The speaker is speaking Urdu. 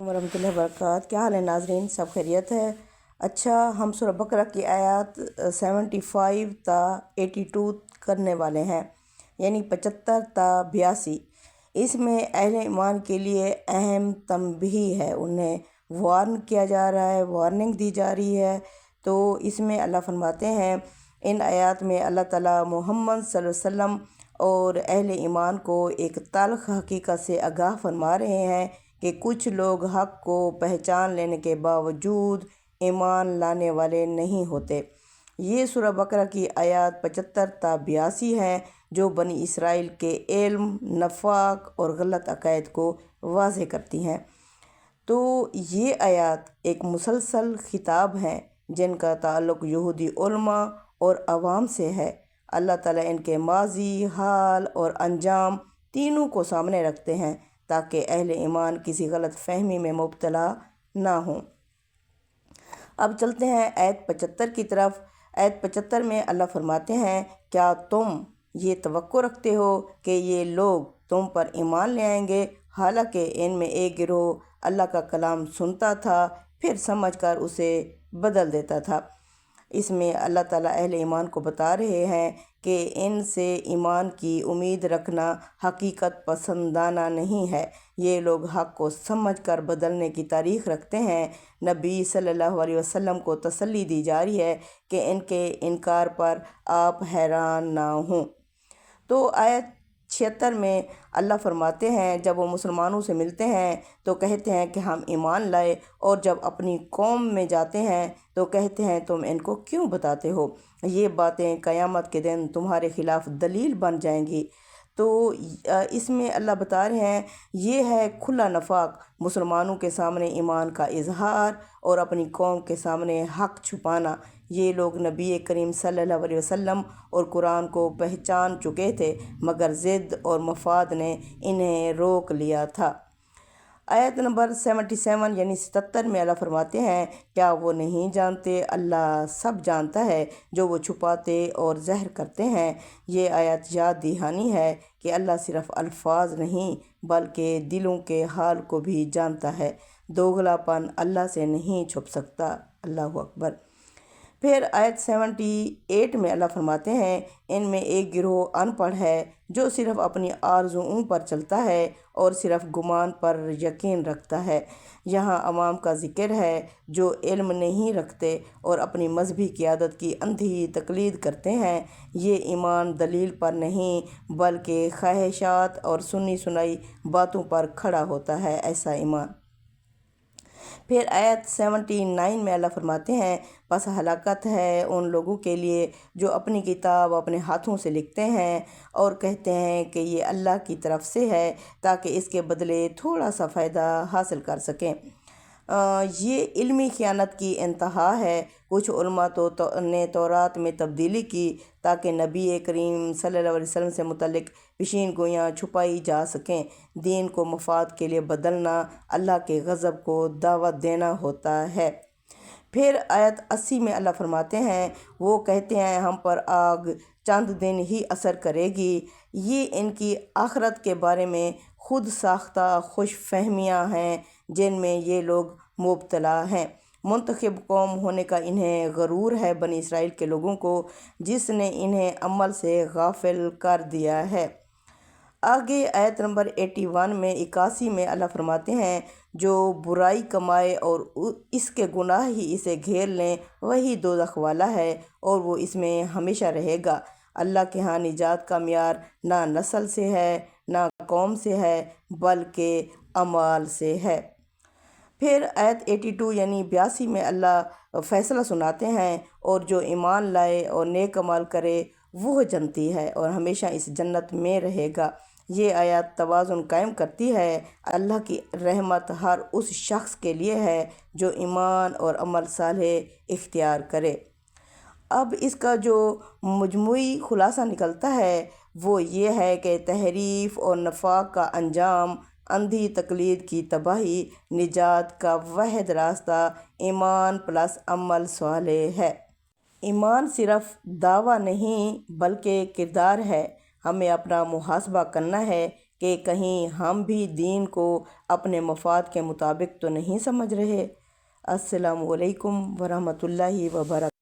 ورحمۃ اللہ وبرکاتہ۔ کیا حال ہے ناظرین؟ سب خیریت ہے؟ اچھا، ہم سورہ بقرہ کی آیات 75 تا 82 کرنے والے ہیں، یعنی 75 تا 82۔ اس میں اہل ایمان کے لیے اہم تنبیہ ہے، انہیں وارن کیا جا رہا ہے، وارننگ دی جا رہی ہے۔ تو اس میں اللہ فرماتے ہیں، ان آیات میں اللہ تعالیٰ محمد صلی اللہ علیہ وسلم اور اہل ایمان کو ایک تلخ حقیقت سے آگاہ فرما رہے ہیں کہ کچھ لوگ حق کو پہچان لینے کے باوجود ایمان لانے والے نہیں ہوتے۔ یہ سورہ بقرہ کی آیات 75 تا 82 ہیں، جو بنی اسرائیل کے علم، نفاق اور غلط عقائد کو واضح کرتی ہیں۔ تو یہ آیات ایک مسلسل خطاب ہیں جن کا تعلق یہودی علماء اور عوام سے ہے۔ اللہ تعالیٰ ان کے ماضی، حال اور انجام تینوں کو سامنے رکھتے ہیں تاکہ اہل ایمان کسی غلط فہمی میں مبتلا نہ ہوں۔ اب چلتے ہیں آیت 75 کی طرف۔ آیت 75 میں اللہ فرماتے ہیں، کیا تم یہ توقع رکھتے ہو کہ یہ لوگ تم پر ایمان لے آئیں گے، حالانکہ ان میں ایک گروہ اللہ کا کلام سنتا تھا پھر سمجھ کر اسے بدل دیتا تھا۔ اس میں اللہ تعالیٰ اہل ایمان کو بتا رہے ہیں کہ ان سے ایمان کی امید رکھنا حقیقت پسندانہ نہیں ہے۔ یہ لوگ حق کو سمجھ کر بدلنے کی تاریخ رکھتے ہیں۔ نبی صلی اللہ علیہ وسلم کو تسلی دی جا رہی ہے کہ ان کے انکار پر آپ حیران نہ ہوں۔ تو آیت 76 میں اللہ فرماتے ہیں، جب وہ مسلمانوں سے ملتے ہیں تو کہتے ہیں کہ ہم ایمان لائے، اور جب اپنی قوم میں جاتے ہیں تو کہتے ہیں تم ان کو کیوں بتاتے ہو؟ یہ باتیں قیامت کے دن تمہارے خلاف دلیل بن جائیں گی۔ تو اس میں اللہ بتا رہے ہیں، یہ ہے کھلا نفاق، مسلمانوں کے سامنے ایمان کا اظہار اور اپنی قوم کے سامنے حق چھپانا۔ یہ لوگ نبی کریم صلی اللہ علیہ وسلم اور قرآن کو پہچان چکے تھے، مگر ضد اور مفاد نے انہیں روک لیا تھا۔ آیت نمبر 77 یعنی 77 میں اللہ فرماتے ہیں، کیا وہ نہیں جانتے اللہ سب جانتا ہے جو وہ چھپاتے اور ظاہر کرتے ہیں۔ یہ آیت یاد دہانی ہے کہ اللہ صرف الفاظ نہیں بلکہ دلوں کے حال کو بھی جانتا ہے۔ دوغلا پن اللہ سے نہیں چھپ سکتا۔ اللہ اکبر۔ پھر آیت 78 میں اللہ فرماتے ہیں، ان میں ایک گروہ ان پڑھ ہے جو صرف اپنی آرزوؤں پر چلتا ہے اور صرف گمان پر یقین رکھتا ہے۔ یہاں عوام کا ذکر ہے جو علم نہیں رکھتے اور اپنی مذہبی قیادت کی اندھی تقلید کرتے ہیں۔ یہ ایمان دلیل پر نہیں بلکہ خواہشات اور سنی سنائی باتوں پر کھڑا ہوتا ہے، ایسا ایمان۔ پھر آیت 79 میں اللہ فرماتے ہیں، پس ہلاکت ہے ان لوگوں کے لیے جو اپنی کتاب اپنے ہاتھوں سے لکھتے ہیں اور کہتے ہیں کہ یہ اللہ کی طرف سے ہے تاکہ اس کے بدلے تھوڑا سا فائدہ حاصل کر سکیں۔ یہ علمی خیانت کی انتہا ہے۔ کچھ علماء نے تورات میں تبدیلی کی تاکہ نبی کریم صلی اللہ علیہ وسلم سے متعلق پیشین گوئیاں چھپائی جا سکیں۔ دین کو مفاد کے لیے بدلنا اللہ کے غضب کو دعوت دینا ہوتا ہے۔ پھر آیت 80 میں اللہ فرماتے ہیں، وہ کہتے ہیں ہم پر آگ چند دن ہی اثر کرے گی۔ یہ ان کی آخرت کے بارے میں خود ساختہ خوش فہمیاں ہیں جن میں یہ لوگ مبتلا ہیں۔ منتخب قوم ہونے کا انہیں غرور ہے بنی اسرائیل کے لوگوں کو، جس نے انہیں عمل سے غافل کر دیا ہے۔ آگے آیت نمبر 81 میں 81 میں اللہ فرماتے ہیں، جو برائی کمائے اور اس کے گناہ ہی اسے گھیر لیں وہی دوزخ والا ہے اور وہ اس میں ہمیشہ رہے گا۔ اللہ کے ہاں نجات کا معیار نہ نسل سے ہے نہ قوم سے ہے بلکہ اعمال سے ہے۔ پھر آیت 82 یعنی 82 میں اللہ فیصلہ سناتے ہیں، اور جو ایمان لائے اور نیک عمل کرے وہ جنتی ہے اور ہمیشہ اس جنت میں رہے گا۔ یہ آیات توازن قائم کرتی ہے۔ اللہ کی رحمت ہر اس شخص کے لیے ہے جو ایمان اور عمل صالح اختیار کرے۔ اب اس کا جو مجموعی خلاصہ نکلتا ہے وہ یہ ہے کہ تحریف اور نفاق کا انجام، اندھی تقلید کی تباہی، نجات کا واحد راستہ ایمان پلس عمل صالح ہے۔ ایمان صرف دعویٰ نہیں بلکہ کردار ہے۔ ہمیں اپنا محاسبہ کرنا ہے کہ کہیں ہم بھی دین کو اپنے مفاد کے مطابق تو نہیں سمجھ رہے۔ السلام علیکم ورحمۃ اللہ وبرکاتہ۔